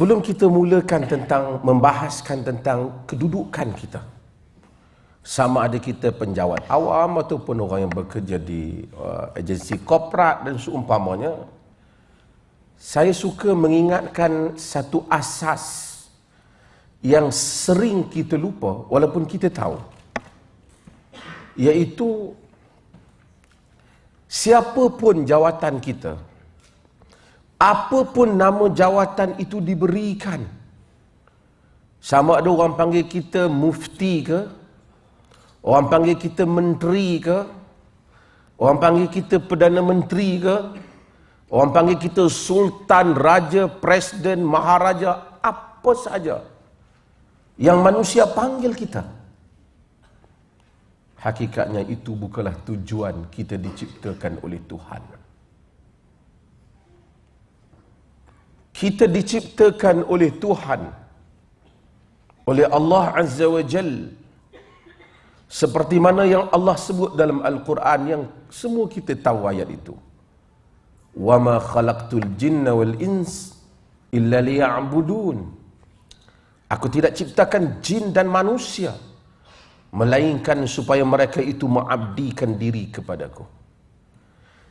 Sebelum kita mulakan tentang membahaskan tentang kedudukan kita, sama ada kita penjawat awam ataupun orang yang bekerja di agensi korporat dan seumpamanya, saya suka mengingatkan satu asas yang sering kita lupa walaupun kita tahu, iaitu siapapun jawatan kita, apapun nama jawatan itu diberikan, sama ada orang panggil kita mufti ke, orang panggil kita menteri ke, orang panggil kita perdana menteri ke, orang panggil kita sultan, raja, presiden, maharaja, apa saja yang manusia panggil kita, hakikatnya itu bukanlah tujuan kita diciptakan oleh Tuhan. Kita diciptakan oleh Tuhan, oleh Allah Azza wa Jal, seperti mana yang Allah sebut dalam Al-Quran, yang semua kita tahu ayat itu. Wa ma khalaqtul jinna wal ins illa liya'budun. Aku tidak ciptakan jin dan manusia melainkan supaya mereka itu mengabdikan diri kepadaku.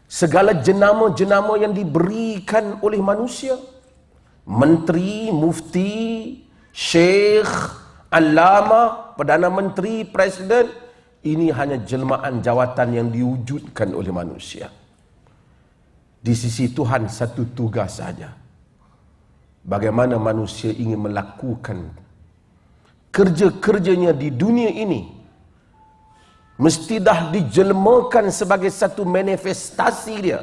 Segala jenama-jenama yang diberikan oleh manusia, menteri, mufti, syekh, allama, perdana menteri, presiden, ini hanya jelmaan jawatan yang diwujudkan oleh manusia. Di sisi Tuhan satu tugas saja. Bagaimana manusia ingin melakukan kerja-kerjanya di dunia ini, mesti dah dijelmakan sebagai satu manifestasi dia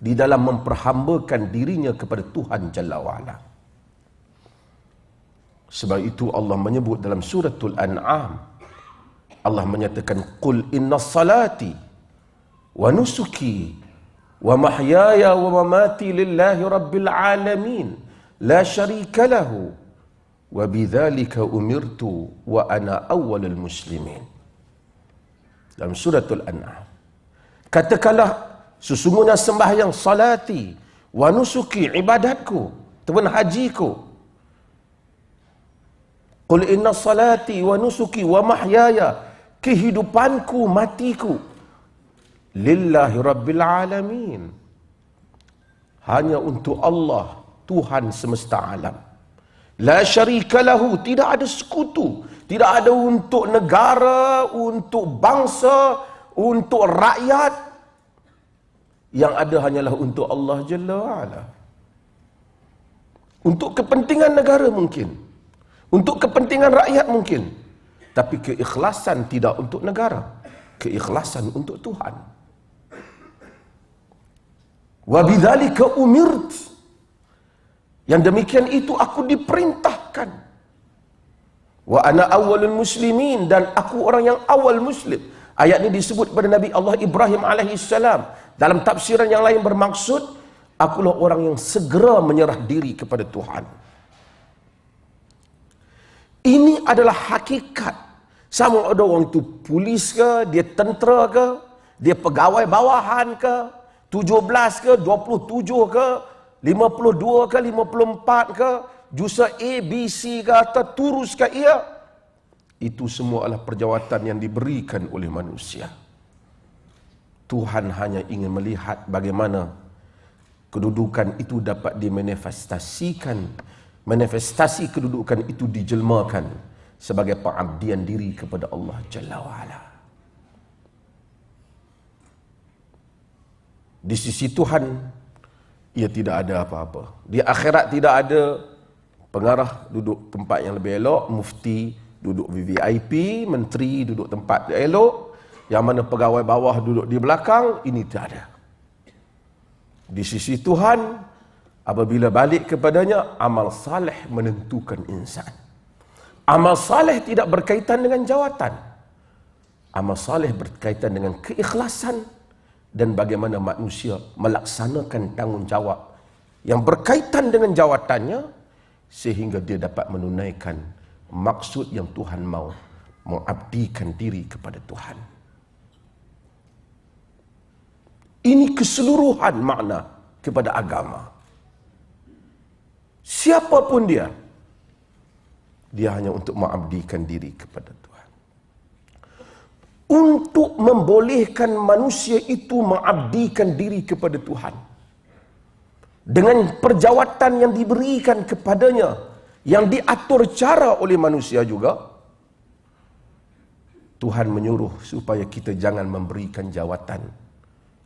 di dalam memperhambakan dirinya kepada Tuhan Jalla wa'ala. Sebab itu Allah menyebut dalam suratul An'am, Allah menyatakan, Qul inna salati wa nusuki wa mahyaya wa mamati lillahi rabbil alamin la syarika lahu wa bidzalika umirtu wa ana awwalul muslimin. Dalam suratul An'am, katakanlah, sesungguhnya sembahyang salati wa nusuki, ibadatku ataupun hajiku. Qul inna salati wa nusuki wa mahyaya, kehidupanku, matiku, lillahi rabbil alamin, hanya untuk Allah, Tuhan semesta alam. La syarika lahu, tidak ada sekutu, tidak ada untuk negara, untuk bangsa, untuk rakyat. Yang ada hanyalah untuk Allah Jalla wa'ala. Untuk kepentingan negara mungkin, untuk kepentingan rakyat mungkin, tapi keikhlasan tidak untuk negara, keikhlasan untuk Tuhan. Wa bidzalika umirt, yang demikian itu aku diperintahkan. Wa ana awwalul muslimin, dan aku orang yang awal muslim. Ayat ini disebut pada Nabi Allah Ibrahim alaihissalam. Dalam tafsiran yang lain bermaksud, akulah orang yang segera menyerah diri kepada Tuhan. Ini adalah hakikat. Sama ada orang itu polis ke, dia tentera ke, dia pegawai bawahan ke, 17 ke, 27 ke, 52 ke, 54 ke, jusa A, B, C ke, atau turus ke ia, itu semua adalah perjawatan yang diberikan oleh manusia. Tuhan hanya ingin melihat bagaimana kedudukan itu dapat dimanifestasikan, manifestasi kedudukan itu dijelmakan sebagai pengabdian diri kepada Allah Jalla wa'ala. Di sisi Tuhan, ia tidak ada apa-apa. Di akhirat tidak ada pengarah duduk tempat yang lebih elok, mufti duduk VVIP, menteri duduk tempat elok, yang mana pegawai bawah duduk di belakang, ini tidak ada. Di sisi Tuhan, apabila balik kepadanya, amal saleh menentukan insan. Amal saleh tidak berkaitan dengan jawatan. Amal saleh berkaitan dengan keikhlasan dan bagaimana manusia melaksanakan tanggungjawab yang berkaitan dengan jawatannya, sehingga dia dapat menunaikan maksud yang Tuhan mahu, mengabdikan diri kepada Tuhan. Ini keseluruhan makna kepada agama. siapapun dia hanya untuk mengabdikan diri kepada Tuhan. Untuk membolehkan manusia itu mengabdikan diri kepada Tuhan, dengan perjawatan yang diberikan kepadanya, yang diatur cara oleh manusia juga, Tuhan menyuruh supaya kita jangan memberikan jawatan,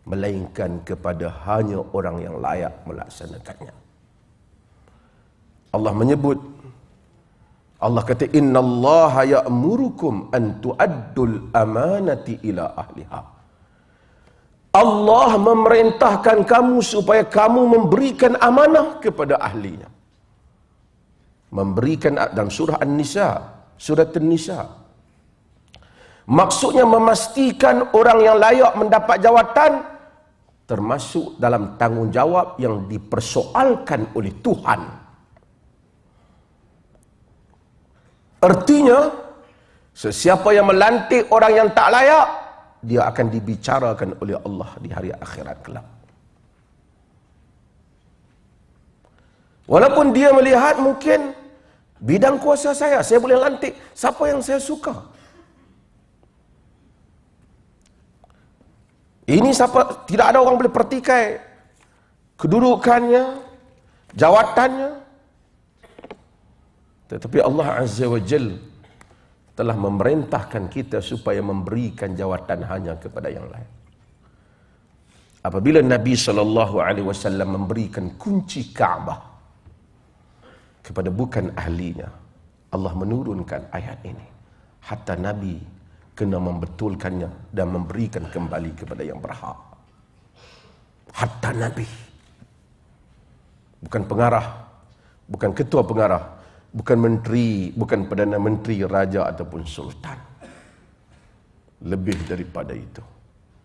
melainkan kepada hanya orang yang layak melaksanakannya. Allah menyebut, Allah kata, innallaha ya'murukum an tu'addul amanati ila ahliha. Allah memerintahkan kamu supaya kamu memberikan amanah kepada ahlinya. Memberikan dalam surah An-Nisa, surat An-Nisa. Maksudnya memastikan orang yang layak mendapat jawatan termasuk dalam tanggungjawab yang dipersoalkan oleh Tuhan. Artinya, sesiapa yang melantik orang yang tak layak, dia akan dibicarakan oleh Allah di hari akhirat kelak. Walaupun dia melihat mungkin bidang kuasa saya boleh lantik siapa yang saya suka. Ini siapa, tidak ada orang boleh pertikai kedudukannya, jawatannya. Tetapi Allah Azza wa Jalla telah memerintahkan kita supaya memberikan jawatan hanya kepada yang lain. Apabila Nabi SAW memberikan kunci Kaabah kepada bukan ahlinya, Allah menurunkan ayat ini. Hatta Nabi kena membetulkannya dan memberikan kembali kepada yang berhak. Hatta Nabi. Bukan pengarah, bukan ketua pengarah, bukan menteri, bukan Perdana Menteri, raja ataupun sultan. Lebih daripada itu.